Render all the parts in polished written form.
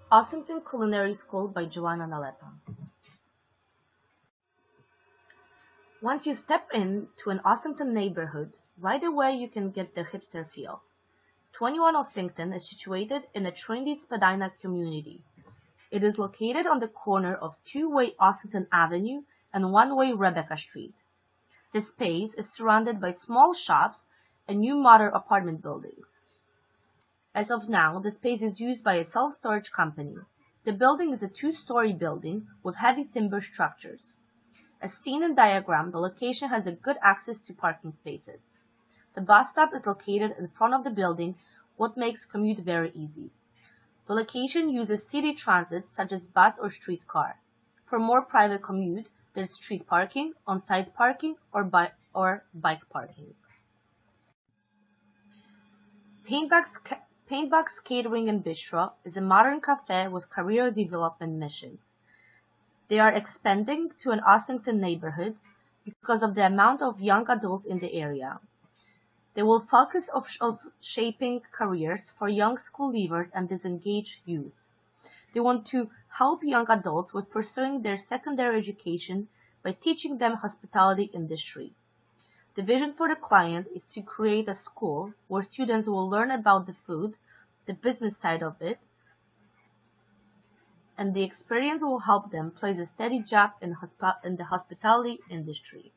Ossington Culinary School by Joanna Nalepa. Once you step into an Ossington neighborhood, right away you can get the hipster feel. 21 Ossington is situated in a trendy Spadina community. It is located on the corner of two-way Ossington Avenue and one-way Rebecca Street. The space is surrounded by small shops and new modern apartment buildings. As of now, the space is used by a self-storage company. The building is a two-story building with heavy timber structures. As seen in diagram, the location has a good access to parking spaces. The bus stop is located in front of the building, what makes commute very easy. The location uses city transit such as bus or streetcar. For more private commute, there's street parking, on-site parking, or bike parking. Paintbox Catering and Bistro is a modern cafe with career development mission. They are expanding to an Ossington neighborhood because of the amount of young adults in the area. They will focus on shaping careers for young school leavers and disengaged youth. They want to help young adults with pursuing their secondary education by teaching them hospitality industry. The vision for the client is to create a school where students will learn about the food, the business side of it, and the experience will help them place a steady job in the hospitality industry.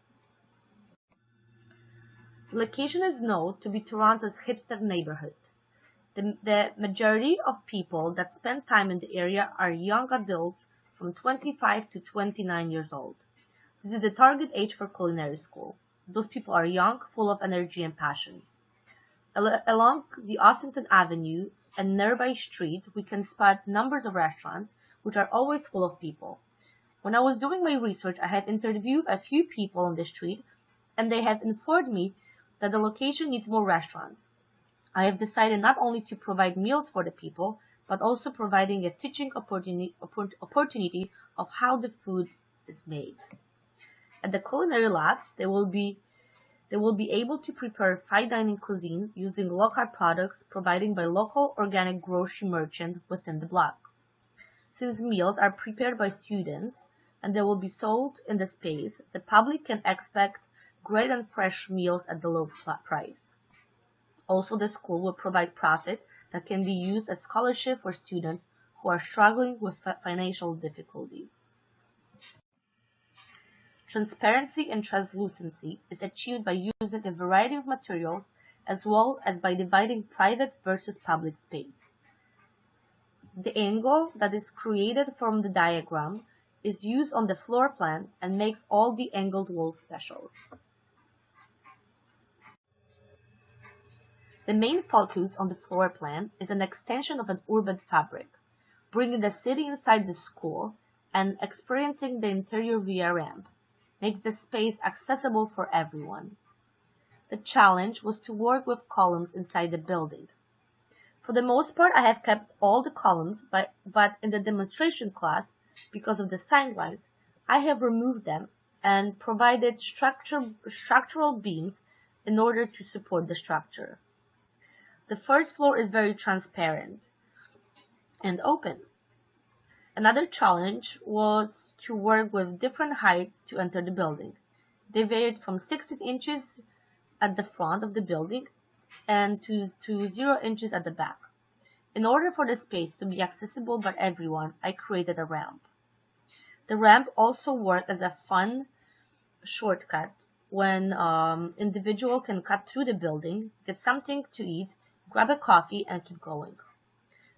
The location is known to be Toronto's hipster neighborhood. The majority of people that spend time in the area are young adults from 25 to 29 years old. This is the target age for culinary school. Those people are young, full of energy and passion. Along the Ossington Avenue and nearby street, we can spot numbers of restaurants, which are always full of people. When I was doing my research, I have interviewed a few people on the street, and they have informed me that the location needs more restaurants. I have decided not only to provide meals for the people, but also providing a teaching opportunity of how the food is made. At the culinary labs, they will be able to prepare fine dining cuisine using local products provided by local organic grocery merchants within the block. Since meals are prepared by students and they will be sold in the space, the public can expect great and fresh meals at the low price. Also, the school will provide profit that can be used as scholarship for students who are struggling with financial difficulties. Transparency and translucency is achieved by using a variety of materials as well as by dividing private versus public space. The angle that is created from the diagram is used on the floor plan and makes all the angled walls special. The main focus on the floor plan is an extension of an urban fabric, bringing the city inside the school and experiencing the interior via ramp. Makes the space accessible for everyone. The challenge was to work with columns inside the building. For the most part, I have kept all the columns, but in the demonstration class, because of the sign lines, I have removed them and provided structural beams in order to support the structure. The first floor is very transparent and open. Another challenge was to work with different heights to enter the building. They varied from 16 inches at the front of the building and to 0 inches at the back. In order for the space to be accessible by everyone, I created a ramp. The ramp also worked as a fun shortcut when individual can cut through the building, get something to eat, grab a coffee, and keep going.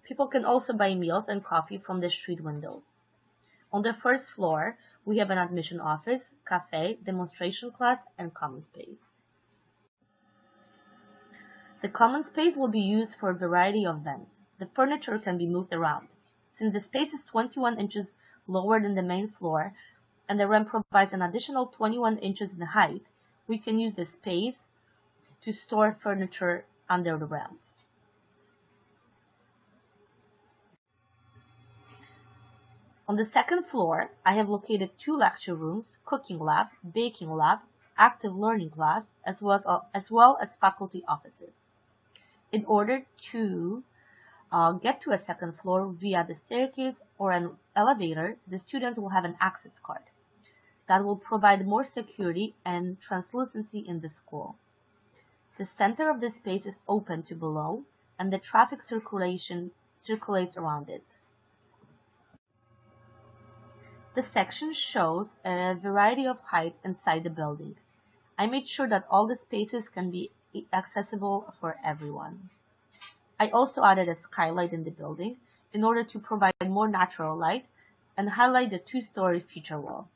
People can also buy meals and coffee from the street windows. On the first floor, we have an admission office, cafe, demonstration class, and common space. The common space will be used for a variety of events. The furniture can be moved around. Since the space is 21 inches lower than the main floor, and the ramp provides an additional 21 inches in height, we can use the space to store furniture under the ramp. On the second floor, I have located 2 lecture rooms, cooking lab, baking lab, active learning class, as well as faculty offices. In order to get to a second floor via the staircase or an elevator, the students will have an access card that will provide more security and translucency in the school. The center of the space is open to below, and the traffic circulation circulates around it. The section shows a variety of heights inside the building. I made sure that all the spaces can be accessible for everyone. I also added a skylight in the building in order to provide more natural light and highlight the two-story feature wall.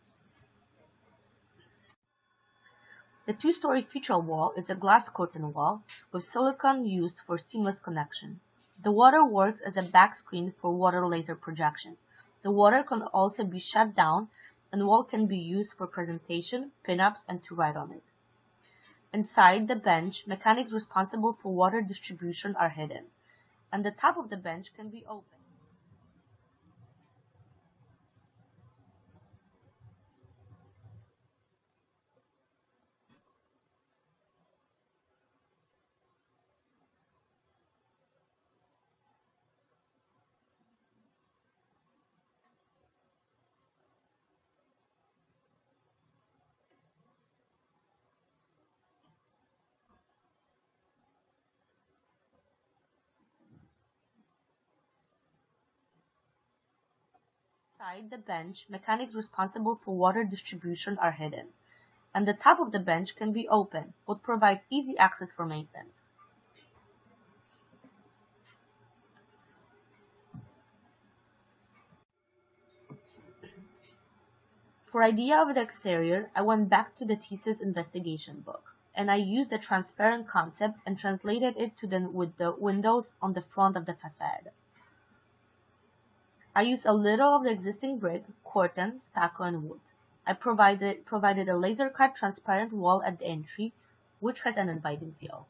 The two-story feature wall is a glass curtain wall with silicone used for seamless connection. The water works as a back screen for water laser projection. The water can also be shut down, and the wall can be used for presentation, pin-ups, and to write on it. Inside the bench, mechanics responsible for water distribution are hidden, and the top of the bench can be open. Inside the bench, mechanics responsible for water distribution are hidden, and the top of the bench can be open, which provides easy access for maintenance. For idea of the exterior, I went back to the Thesis investigation book, and I used the transparent concept and translated it with the windows on the front of the facade. I used a little of the existing brick, curtain, stucco, and wood. I provided a laser-cut transparent wall at the entry, which has an inviting feel.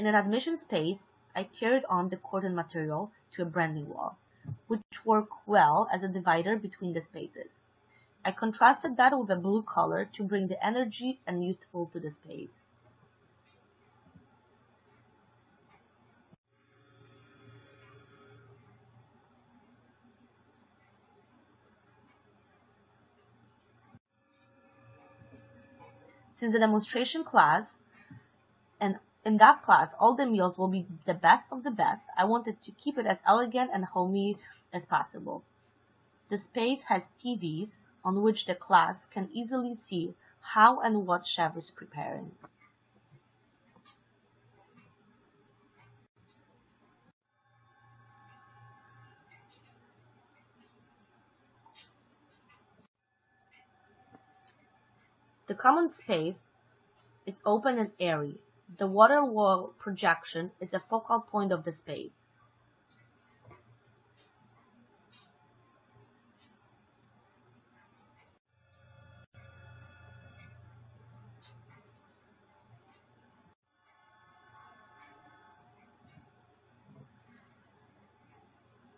In an admission space, I carried on the curtain material to a branding wall, which worked well as a divider between the spaces. I contrasted that with a blue color to bring the energy and youthful to the space. Since the demonstration class, and in that class all the meals will be the best of the best, I wanted to keep it as elegant and homey as possible. The space has TVs on which the class can easily see how and what chef is preparing. The common space is open and airy. The water wall projection is a focal point of the space.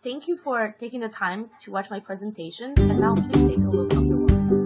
Thank you for taking the time to watch my presentation, and now please take a look at the work.